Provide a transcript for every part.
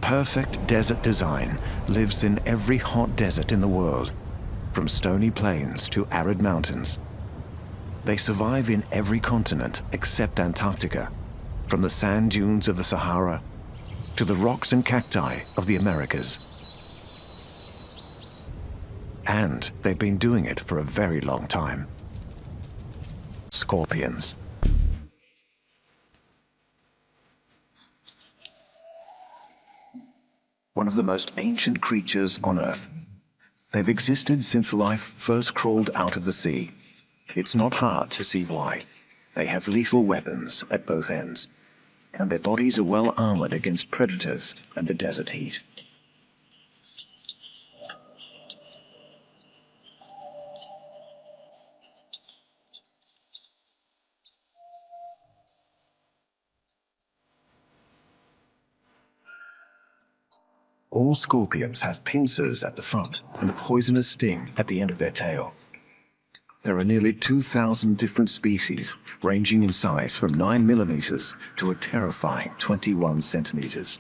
perfect desert design lives in every hot desert in the world, from stony plains to arid mountains. They survive in every continent except Antarctica, from the sand dunes of the Sahara to the rocks and cacti of the Americas. And they've been doing it for a very long time. Scorpions. One of the most ancient creatures on Earth. They've existed since life first crawled out of the sea. It's not hard to see why. They have lethal weapons at both ends, and their bodies are well armored against predators and the desert heat. All scorpions have pincers at the front and a poisonous sting at the end of their tail. There are nearly 2,000 different species, ranging in size from 9 millimeters to a terrifying 21 centimeters.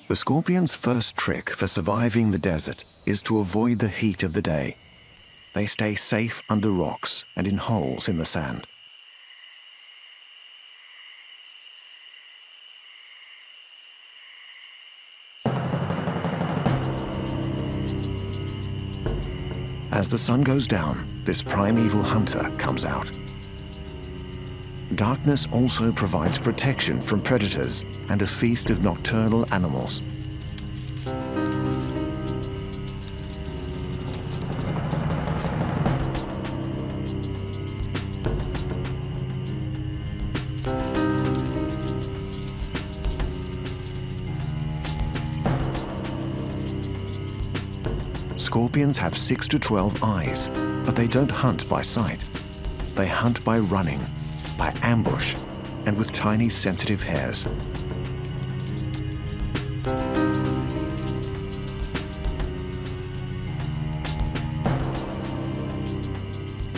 The scorpion's first trick for surviving the desert is to avoid the heat of the day. They stay safe under rocks and in holes in the sand. As the sun goes down, this primeval hunter comes out. Darkness also provides protection from predators and a feast of nocturnal animals. Scorpions have 6 to 12 eyes, but they don't hunt by sight. They hunt by running, by ambush, and with tiny sensitive hairs.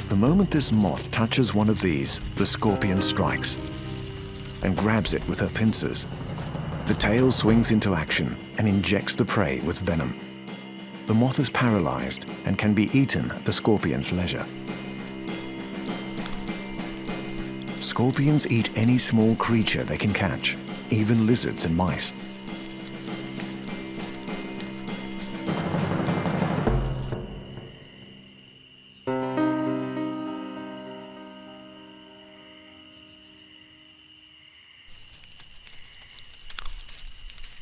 The moment this moth touches one of these, the scorpion strikes and grabs it with her pincers. The tail swings into action and injects the prey with venom. The moth is paralyzed and can be eaten at the scorpion's leisure. Scorpions eat any small creature they can catch, even lizards and mice.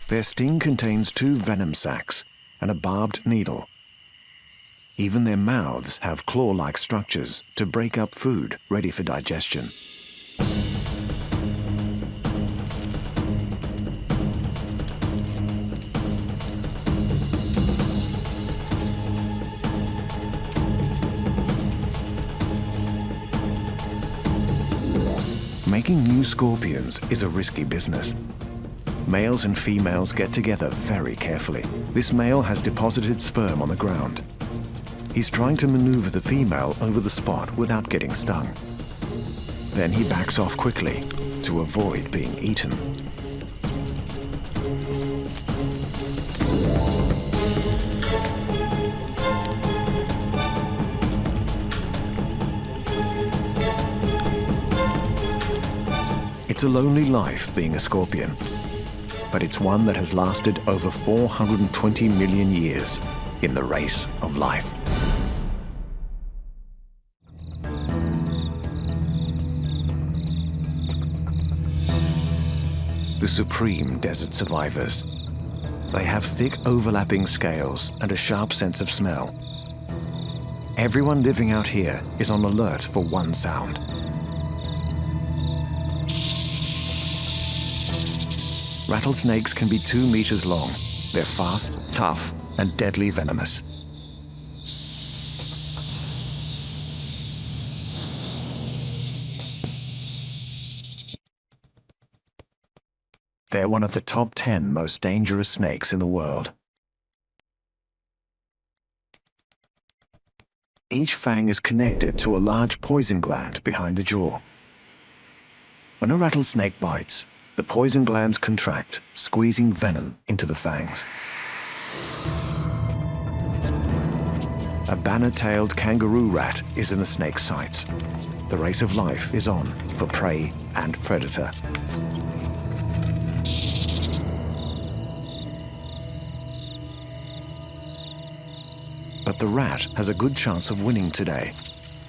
Their sting contains 2 venom sacs and a barbed needle. Even their mouths have claw-like structures to break up food ready for digestion. Making new scorpions is a risky business. Males and females get together very carefully. This male has deposited sperm on the ground. He's trying to maneuver the female over the spot without getting stung. Then he backs off quickly to avoid being eaten. It's a lonely life being a scorpion, but it's one that has lasted over 420 million years in the race of life. The supreme desert survivors. They have thick overlapping scales and a sharp sense of smell. Everyone living out here is on alert for one sound. Rattlesnakes can be 2 meters long. They're fast, tough, and deadly venomous. They're one of the top 10 most dangerous snakes in the world. Each fang is connected to a large poison gland behind the jaw. When a rattlesnake bites, The poison glands contract, squeezing venom into the fangs. A banner-tailed kangaroo rat is in the snake's sights. The race of life is on for prey and predator. But the rat has a good chance of winning today.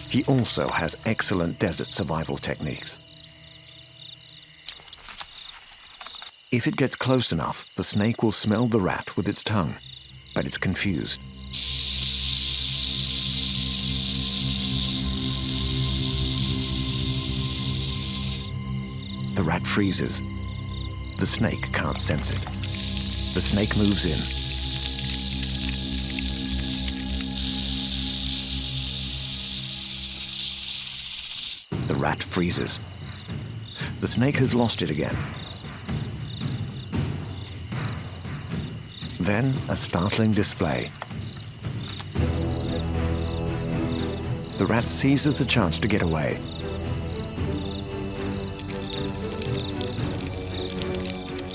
He also has excellent desert survival techniques. If it gets close enough, the snake will smell the rat with its tongue, but it's confused. The rat freezes. The snake can't sense it. The snake moves in. The rat freezes. The snake has lost it again. Then a startling display. The rat seizes the chance to get away.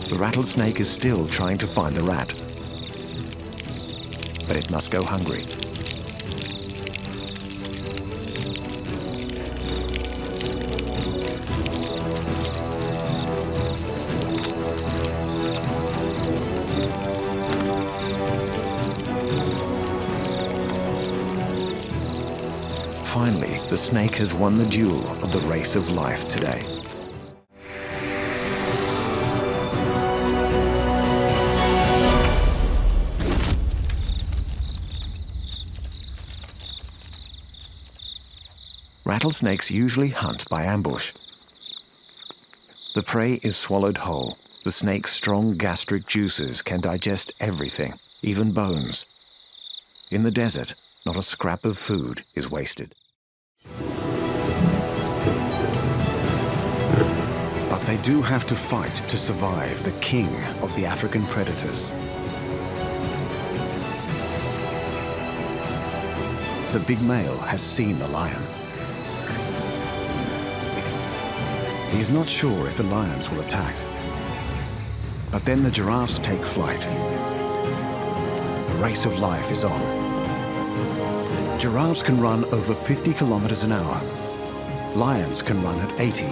The rattlesnake is still trying to find the rat, but it must go hungry. Finally, the snake has won the duel of the race of life today. Rattlesnakes usually hunt by ambush. The prey is swallowed whole. The snake's strong gastric juices can digest everything, even bones. In the desert, not a scrap of food is wasted. But they do have to fight to survive the king of the African predators. The big male has seen the lion. He's not sure if the lions will attack. But then the giraffes take flight. The race of life is on. Giraffes can run over 50 kilometers an hour. Lions can run at 80.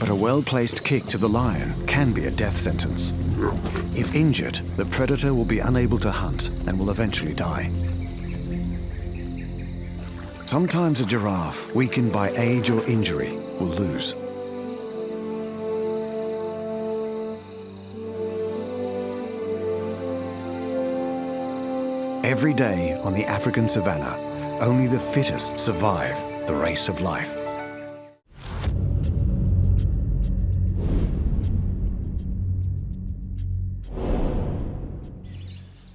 A well-placed kick to the lion can be a death sentence. If injured, the predator will be unable to hunt and will eventually die. Sometimes a giraffe, weakened by age or injury, will lose. Every day on the African savannah, only the fittest survive the race of life.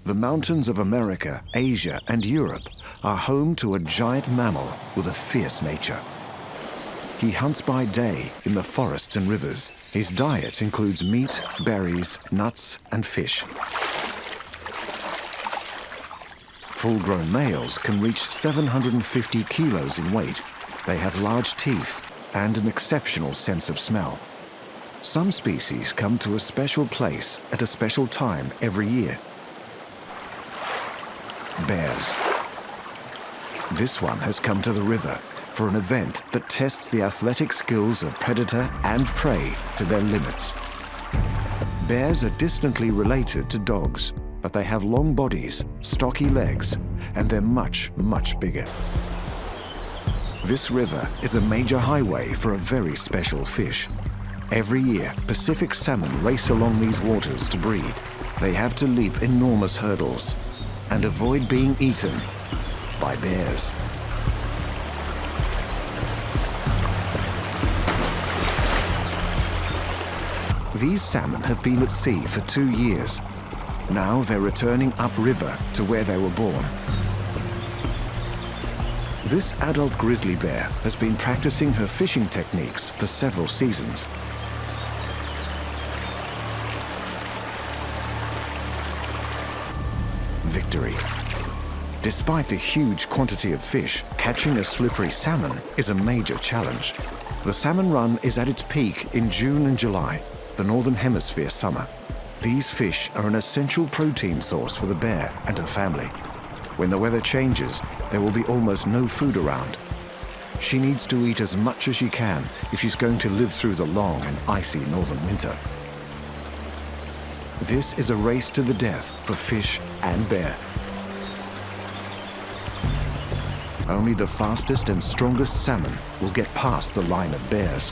The mountains of America, Asia, and Europe are home to a giant mammal with a fierce nature. He hunts by day in the forests and rivers. His diet includes meat, berries, nuts, and fish. Full-grown males can reach 750 kilos in weight. They have large teeth and an exceptional sense of smell. Some species come to a special place at a special time every year. Bears. This one has come to the river for an event that tests the athletic skills of predator and prey to their limits. Bears are distantly related to dogs, but they have long bodies, stocky legs, and they're much, much bigger. This river is a major highway for a very special fish. Every year, Pacific salmon race along these waters to breed. They have to leap enormous hurdles and avoid being eaten by bears. These salmon have been at sea for 2 years. Now they're returning upriver to where they were born. This adult grizzly bear has been practicing her fishing techniques for several seasons. Victory. Despite the huge quantity of fish, catching a slippery salmon is a major challenge. The salmon run is at its peak in June and July, the Northern Hemisphere summer. These fish are an essential protein source for the bear and her family. When the weather changes, there will be almost no food around. She needs to eat as much as she can if she's going to live through the long and icy northern winter. This is a race to the death for fish and bear. Only the fastest and strongest salmon will get past the line of bears.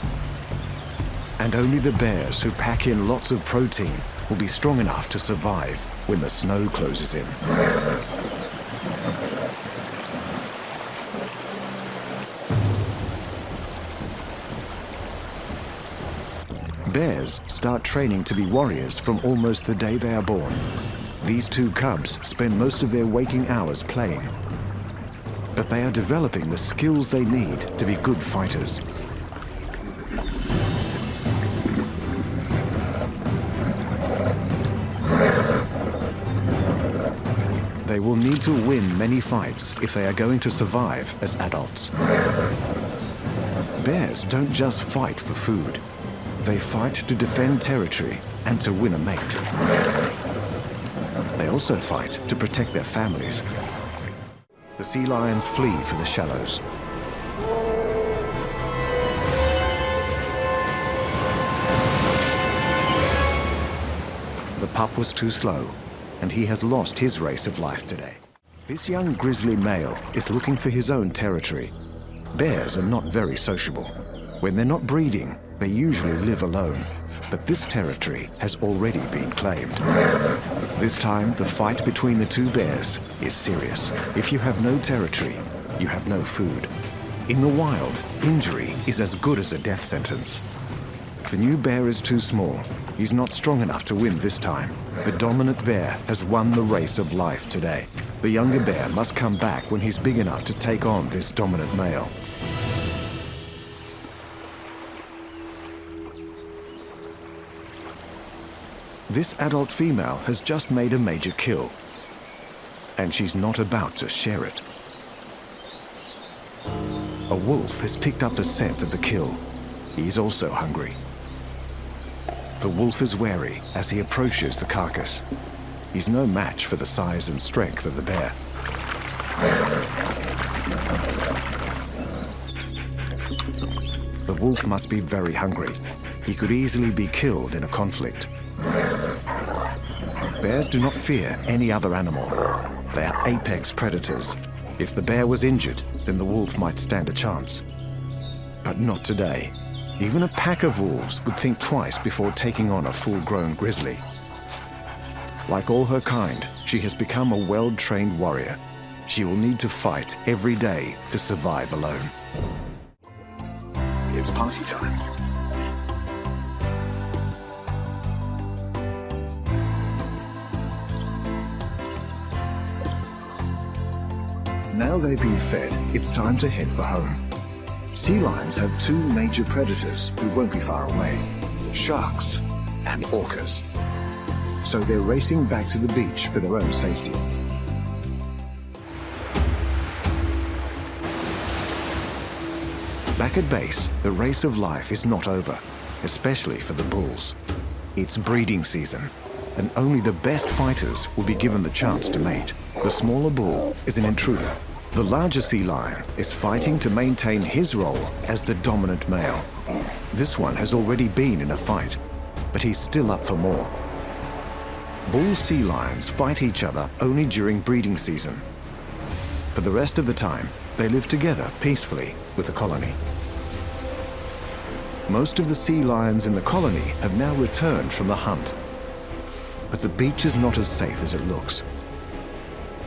And only the bears who pack in lots of protein will be strong enough to survive when the snow closes in. Bears start training to be warriors from almost the day they are born. These two cubs spend most of their waking hours playing. But they are developing the skills they need to be good fighters. They will need to win many fights if they are going to survive as adults. Bears don't just fight for food. They fight to defend territory and to win a mate. They also fight to protect their families. The sea lions flee for the shallows. The pup was too slow, and he has lost his race of life today. This young grizzly male is looking for his own territory. Bears are not very sociable. When they're not breeding, they usually live alone. But this territory has already been claimed. This time, the fight between the two bears is serious. If you have no territory, you have no food. In the wild, injury is as good as a death sentence. The new bear is too small. He's not strong enough to win this time. The dominant bear has won the race of life today. The younger bear must come back when he's big enough to take on this dominant male. This adult female has just made a major kill, and she's not about to share it. A wolf has picked up the scent of the kill. He's also hungry. The wolf is wary as he approaches the carcass. He's no match for the size and strength of the bear. The wolf must be very hungry. He could easily be killed in a conflict. Bears do not fear any other animal. They are apex predators. If the bear was injured, then the wolf might stand a chance. But not today. Even a pack of wolves would think twice before taking on a full-grown grizzly. Like all her kind, she has become a well-trained warrior. She will need to fight every day to survive alone. It's party time. Now they've been fed, it's time to head for home. Sea lions have two major predators who won't be far away: sharks and orcas. So they're racing back to the beach for their own safety. Back at base, the race of life is not over, especially for the bulls. It's breeding season, and only the best fighters will be given the chance to mate. The smaller bull is an intruder. The larger sea lion is fighting to maintain his role as the dominant male. This one has already been in a fight, but he's still up for more. Bull sea lions fight each other only during breeding season. For the rest of the time, they live together peacefully with the colony. Most of the sea lions in the colony have now returned from the hunt. But the beach is not as safe as it looks.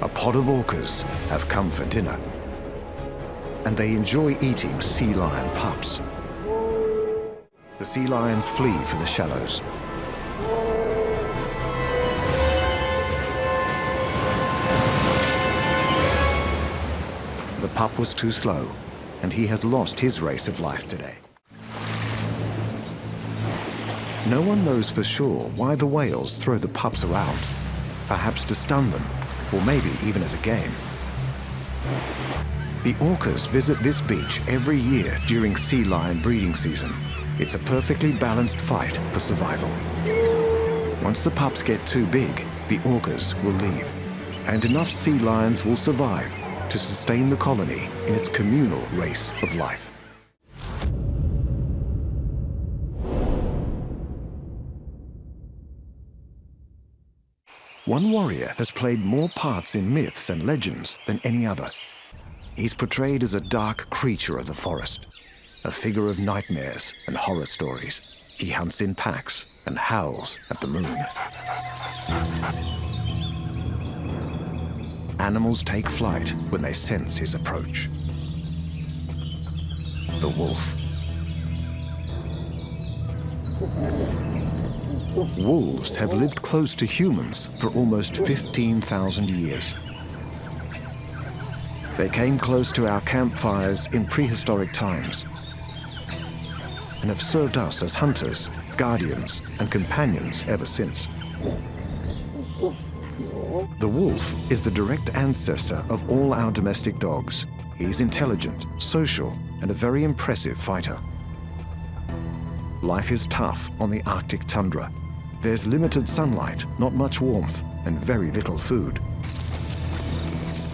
A pod of orcas have come for dinner, and they enjoy eating sea lion pups. The sea lions flee for the shallows. The pup was too slow, and he has lost his race of life today. No one knows for sure why the whales throw the pups around, perhaps to stun them, or maybe even as a game. The orcas visit this beach every year during sea lion breeding season. It's a perfectly balanced fight for survival. Once the pups get too big, the orcas will leave, and enough sea lions will survive to sustain the colony in its communal race of life. One warrior has played more parts in myths and legends than any other. He's portrayed as a dark creature of the forest, a figure of nightmares and horror stories. He hunts in packs and howls at the moon. Animals take flight when they sense his approach. The wolf. Wolves have lived close to humans for almost 15,000 years. They came close to our campfires in prehistoric times and have served us as hunters, guardians, and companions ever since. The wolf is the direct ancestor of all our domestic dogs. He's intelligent, social, and a very impressive fighter. Life is tough on the Arctic tundra. There's limited sunlight, not much warmth, and very little food.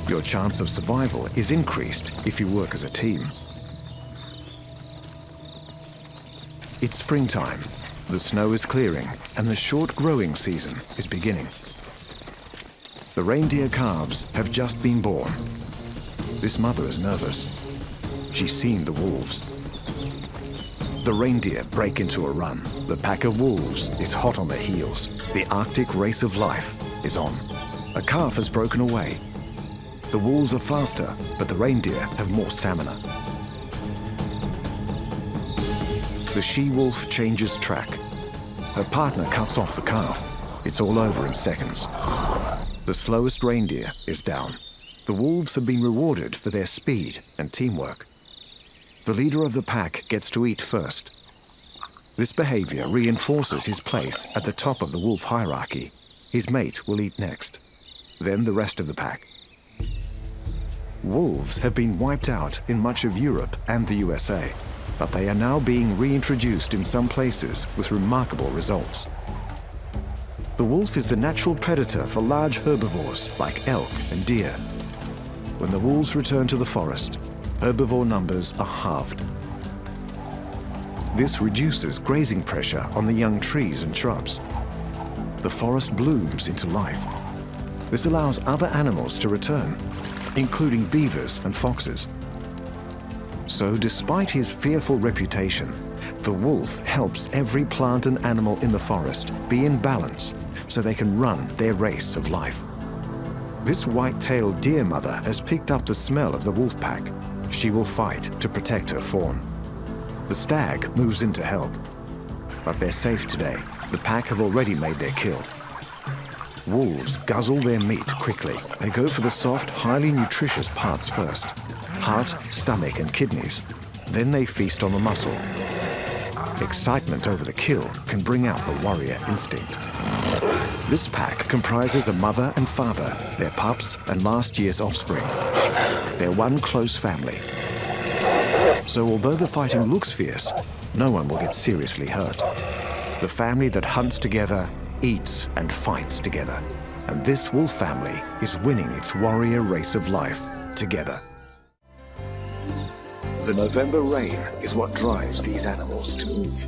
Your chance of survival is increased if you work as a team. It's springtime. The snow is clearing, and the short growing season is beginning. The reindeer calves have just been born. This mother is nervous. She's seen the wolves. The reindeer break into a run. The pack of wolves is hot on their heels. The Arctic race of life is on. A calf has broken away. The wolves are faster, but the reindeer have more stamina. The she-wolf changes track. Her partner cuts off the calf. It's all over in seconds. The slowest reindeer is down. The wolves have been rewarded for their speed and teamwork. The leader of the pack gets to eat first. This behavior reinforces his place at the top of the wolf hierarchy. His mate will eat next, then the rest of the pack. Wolves have been wiped out in much of Europe and the USA, but they are now being reintroduced in some places with remarkable results. The wolf is the natural predator for large herbivores like elk and deer. When the wolves return to the forest, herbivore numbers are halved. This reduces grazing pressure on the young trees and shrubs. The forest blooms into life. This allows other animals to return, including beavers and foxes. So despite his fearful reputation, the wolf helps every plant and animal in the forest be in balance so they can run their race of life. This white-tailed deer mother has picked up the smell of the wolf pack. She will fight to protect her fawn. The stag moves in to help. But they're safe today. The pack have already made their kill. Wolves guzzle their meat quickly. They go for the soft, highly nutritious parts first. Heart, stomach, and kidneys. Then they feast on the muscle. Excitement over the kill can bring out the warrior instinct. This pack comprises a mother and father, their pups, and last year's offspring. They're one close family. So although the fighting looks fierce, no one will get seriously hurt. The family that hunts together, eats, and fights together. And this wolf family is winning its warrior race of life together. The November rain is what drives these animals to move.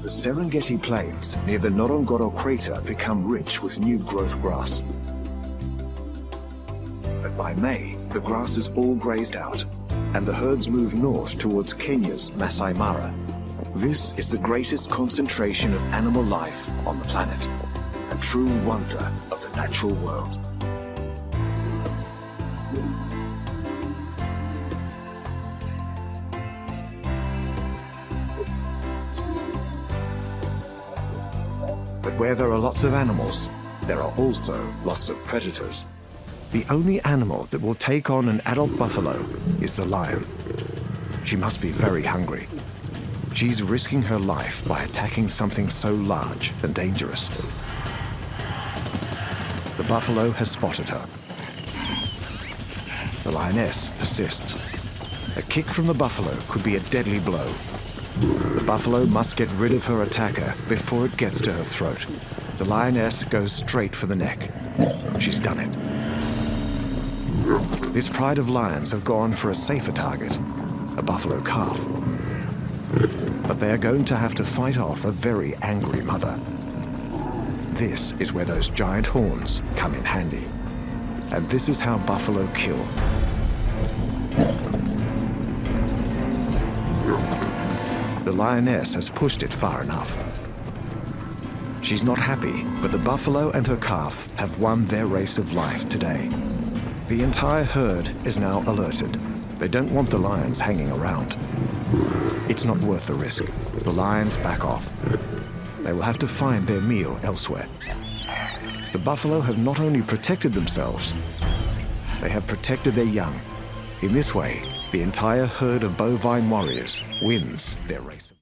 The Serengeti Plains near the Ngorongoro crater become rich with new growth grass. But by May, the grass is all grazed out, and the herds move north towards Kenya's Masai Mara. This is the greatest concentration of animal life on the planet, a true wonder of the natural world. But where there are lots of animals, there are also lots of predators. The only animal that will take on an adult buffalo is the lion. She must be very hungry. She's risking her life by attacking something so large and dangerous. The buffalo has spotted her. The lioness persists. A kick from the buffalo could be a deadly blow. The buffalo must get rid of her attacker before it gets to her throat. The lioness goes straight for the neck. She's done it. This pride of lions have gone for a safer target, a buffalo calf. But they are going to have to fight off a very angry mother. This is where those giant horns come in handy. And this is how buffalo kill. The lioness has pushed it far enough. She's not happy, but the buffalo and her calf have won their race of life today. The entire herd is now alerted. They don't want the lions hanging around. It's not worth the risk. The lions back off. They will have to find their meal elsewhere. The buffalo have not only protected themselves, they have protected their young. In this way, the entire herd of bovine warriors wins their race.